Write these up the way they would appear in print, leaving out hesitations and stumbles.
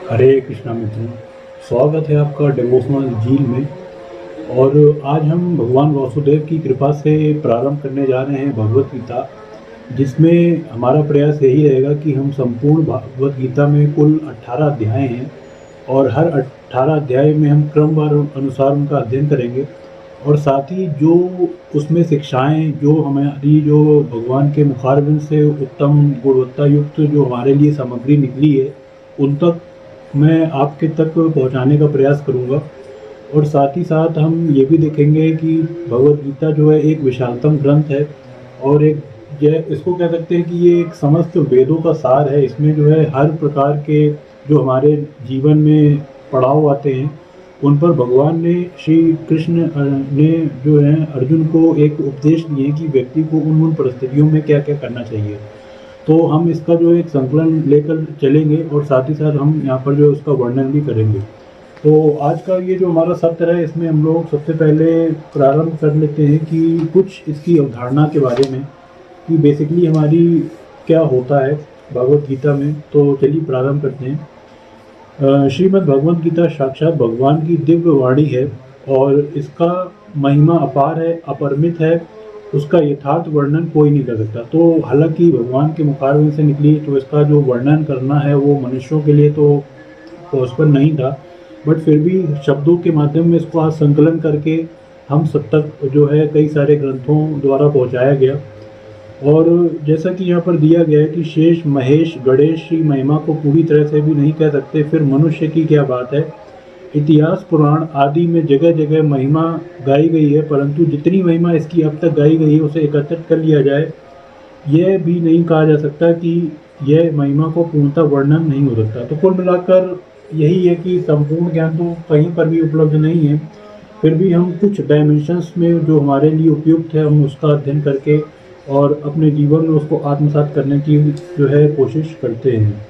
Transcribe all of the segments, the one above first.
हरे कृष्णा मित्रों, स्वागत है आपका डिवोशनल झील में। और आज हम भगवान वासुदेव की कृपा से प्रारंभ करने जा रहे हैं भगवत गीता, जिसमें हमारा प्रयास यही रहेगा कि हम संपूर्ण भगवत गीता में कुल 18 अध्याय हैं और हर 18 अध्याय में हम क्रमवार अनुसार उनका अध्ययन करेंगे। और साथ ही जो उसमें शिक्षाएं जो हमारी जो भगवान के मुखारबिंद से उत्तम गुणवत्ता युक्त जो हमारे लिए सामग्री निकली है, उन तक मैं आपके तक पहुंचाने का प्रयास करूंगा। और साथ ही साथ हम ये भी देखेंगे कि भगवत गीता जो है एक विशालतम ग्रंथ है और एक यह इसको कह सकते हैं कि ये एक समस्त वेदों का सार है। इसमें जो है हर प्रकार के जो हमारे जीवन में पड़ाव आते हैं, उन पर भगवान ने श्री कृष्ण ने जो है अर्जुन को एक उपदेश दिए कि व्यक्ति को उन उन परिस्थितियों में क्या क्या करना चाहिए। तो हम इसका जो एक संकलन लेकर चलेंगे और साथ ही साथ हम यहाँ पर जो उसका वर्णन भी करेंगे। तो आज का ये जो हमारा सत्र है, इसमें हम लोग सबसे पहले प्रारंभ कर लेते हैं कि कुछ इसकी अवधारणा के बारे में, कि बेसिकली हमारी क्या होता है भगवत गीता में। तो चलिए प्रारंभ करते हैं। श्रीमद् भगवत गीता साक्षात भगवान की दिव्य वाणी है और इसका महिमा अपार है, अपरिमित है। उसका यथार्थ वर्णन कोई नहीं कर सकता। तो हालांकि भगवान के मुखारबिंद से निकली, तो इसका जो वर्णन करना है वो मनुष्यों के लिए तो पॉसिबल नहीं था, बट फिर भी शब्दों के माध्यम में इसको आज संकलन करके हम सब तक जो है कई सारे ग्रंथों द्वारा पहुंचाया गया। और जैसा कि यहाँ पर दिया गया है कि शेष महेश गणेश की महिमा को पूरी तरह से भी नहीं कह सकते, फिर मनुष्य की क्या बात है। इतिहास पुराण आदि में जगह जगह महिमा गाई गई है, परंतु जितनी महिमा इसकी अब तक गाई गई है उसे एकत्रित कर लिया जाए, यह भी नहीं कहा जा सकता कि यह महिमा को पूर्णतः वर्णन नहीं हो सकता। तो कुल मिलाकर यही है कि संपूर्ण ज्ञान तो कहीं पर भी उपलब्ध नहीं है, फिर भी हम कुछ डायमेंशंस में जो हमारे लिए उपयुक्त है हम उसका अध्ययन करके और अपने जीवन में उसको आत्मसात करने की जो है कोशिश करते हैं।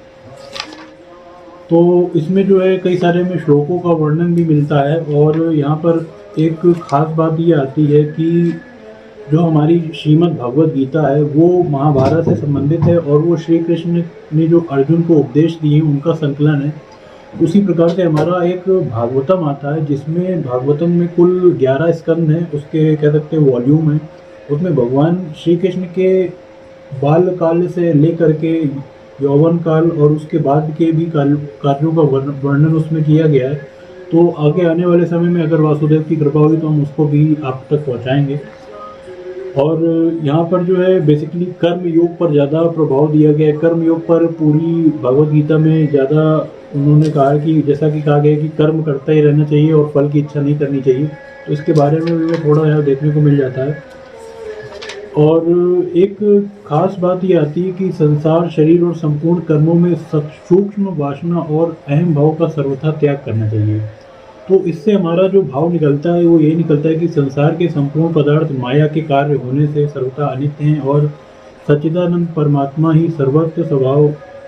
तो इसमें जो है कई सारे में श्लोकों का वर्णन भी मिलता है। और यहाँ पर एक खास बात ये आती है कि जो हमारी श्रीमद् भगवत गीता है वो महाभारत से संबंधित है और वो श्री कृष्ण ने जो अर्जुन को उपदेश दिए उनका संकलन है। उसी प्रकार से हमारा एक भागवतम आता है, जिसमें भागवतम में कुल 11 स्कंद हैं, उसके कह सकते हैं वॉल्यूम है। उसमें भगवान श्री कृष्ण के बाल काल से लेकर के यौवन काल और उसके बाद के भी कार्यों का वर्णन उसमें किया गया है। तो आगे आने वाले समय में अगर वासुदेव की कृपा हुई तो हम उसको भी आप तक पहुंचाएंगे। और यहाँ पर जो है बेसिकली कर्म योग पर ज़्यादा प्रभाव दिया गया है। कर्म योग पर पूरी भगवत गीता में ज़्यादा उन्होंने कहा है कि जैसा कि कहा गया है कि कर्म करता ही रहना चाहिए और फल की इच्छा नहीं करनी चाहिए। तो इसके बारे में भी थोड़ा यहाँ देखने को मिल जाता है। और एक खास बात ये आती है कि संसार शरीर और संपूर्ण कर्मों में सूक्ष्म वासना और अहम भाव का सर्वथा त्याग करना चाहिए। तो इससे हमारा जो भाव निकलता है वो यही निकलता है कि संसार के संपूर्ण पदार्थ माया के कार्य होने से सर्वथा अनित्य हैं और सच्चिदानंद परमात्मा ही सर्वत्र स्वभाव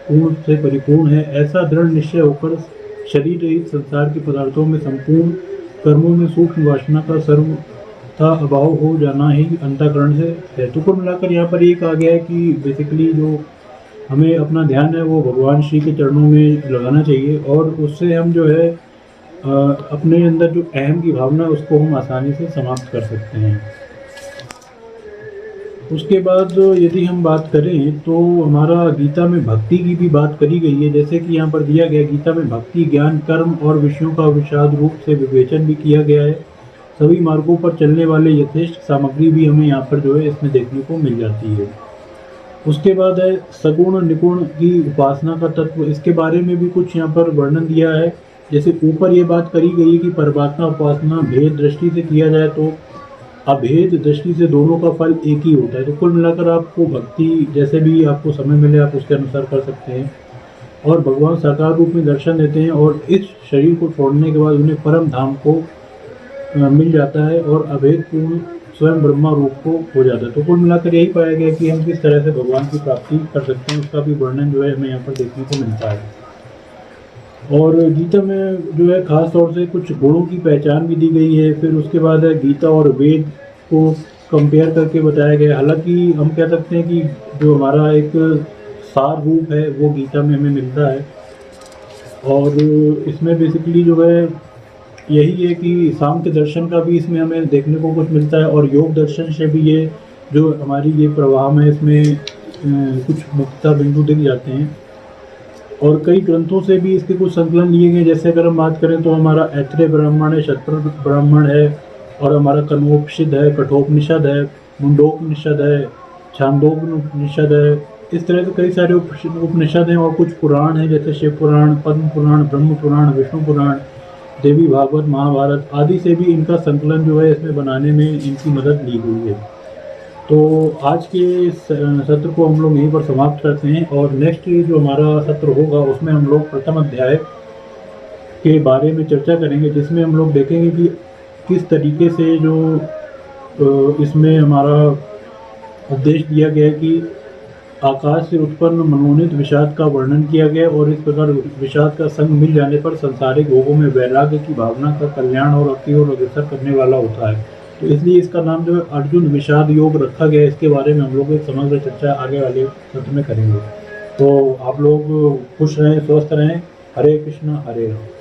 पूर्ण से परिपूर्ण है। ऐसा दृढ़ निश्चय होकर शरीर रहित संसार के पदार्थों में संपूर्ण कर्मों में सूक्ष्म वासना का सर्वथा अभाव हो जाना ही अंतःकरण से है। तो कुल मिलाकर यहाँ पर ये कहा गया है कि बेसिकली जो हमें अपना ध्यान है वो भगवान श्री के चरणों में लगाना चाहिए और उससे हम जो है अपने अंदर जो अहम की भावना है उसको हम आसानी से समाप्त कर सकते हैं। उसके बाद यदि हम बात करें तो हमारा गीता में भक्ति की भी बात करी गई है। जैसे कि यहाँ पर दिया गया, गीता में भक्ति ज्ञान कर्म और विषयों का विषाद रूप से विवेचन भी किया गया है। सभी मार्गों पर चलने वाले यथेष्ट सामग्री भी हमें यहाँ पर जो है इसमें देखने को मिल जाती है। उसके बाद है सगुण निपुण की उपासना का तत्व। इसके बारे में भी कुछ यहाँ पर वर्णन दिया है। जैसे ऊपर ये बात करी गई है कि परमात्मा उपासना भेद दृष्टि से किया जाए तो अभेद दृष्टि से दोनों का फल एक ही होता है। तो कुल मिलाकर आपको भक्ति जैसे भी आपको समय मिले आप उसके अनुसार कर सकते हैं। और भगवान साकार रूप में दर्शन देते हैं और इस शरीर को छोड़ने के बाद उन्हें परम धाम को मिल जाता है और अभेद पूर्ण स्वयं ब्रह्मा रूप को हो जाता है। तो कुल मिलाकर यही पाया गया कि हम किस तरह से भगवान की प्राप्ति कर सकते हैं, उसका भी वर्णन जो है हमें यहाँ पर देखने को मिलता है। और गीता में जो है खास तौर से कुछ गुणों की पहचान भी दी गई है। फिर उसके बाद है गीता और वेद को कंपेयर करके बताया गया। हालांकि हम कह सकते हैं कि जो हमारा एक सार रूप है वो गीता में हमें मिलता है। और इसमें बेसिकली जो है यही है कि सांख्य दर्शन का भी इसमें हमें देखने को कुछ मिलता है, और योग दर्शन से भी ये जो हमारी ये प्रवाह में इसमें कुछ मुख्यतः बिंदु दिख जाते हैं। और कई ग्रंथों से भी इसके कुछ संकलन लिए गए, जैसे अगर हम बात करें तो हमारा ऐत्रेय ब्राह्मण है, शतपथ ब्राह्मण है, और हमारा कण्वोपनिषद है, कठोपनिषद है, मुंडोपनिषद है, छांदोपनिषद है। इस तरह से कई सारे उपनिषद हैं, और कुछ पुराण हैं जैसे शिव पुराण, पद्म पुराण, ब्रह्म पुराण, विष्णु पुराण, देवी भागवत, महाभारत आदि से भी इनका संकलन जो है इसमें बनाने में इनकी मदद ली हुई है। तो आज के इस सत्र को हम लोग यहीं पर समाप्त करते हैं, और नेक्स्ट जो हमारा सत्र होगा उसमें हम लोग प्रथम अध्याय के बारे में चर्चा करेंगे, जिसमें हम लोग देखेंगे कि किस तरीके से जो इसमें हमारा उपदेश दिया गया है कि आकाश से उत्पन्न मनोनीत विषाद का वर्णन किया गया, और इस प्रकार विषाद का संग मिल जाने पर सांसारिक भोगों में वैराग्य की भावना का कल्याण और अति और अग्रसर करने वाला होता है। तो इसलिए इसका नाम जो है अर्जुन विषाद योग रखा गया है। इसके बारे में हम लोग एक समग्र चर्चा आगे वाले सत्र में करेंगे। तो आप लोग खुश रहें, स्वस्थ रहें। हरे कृष्ण हरे राम।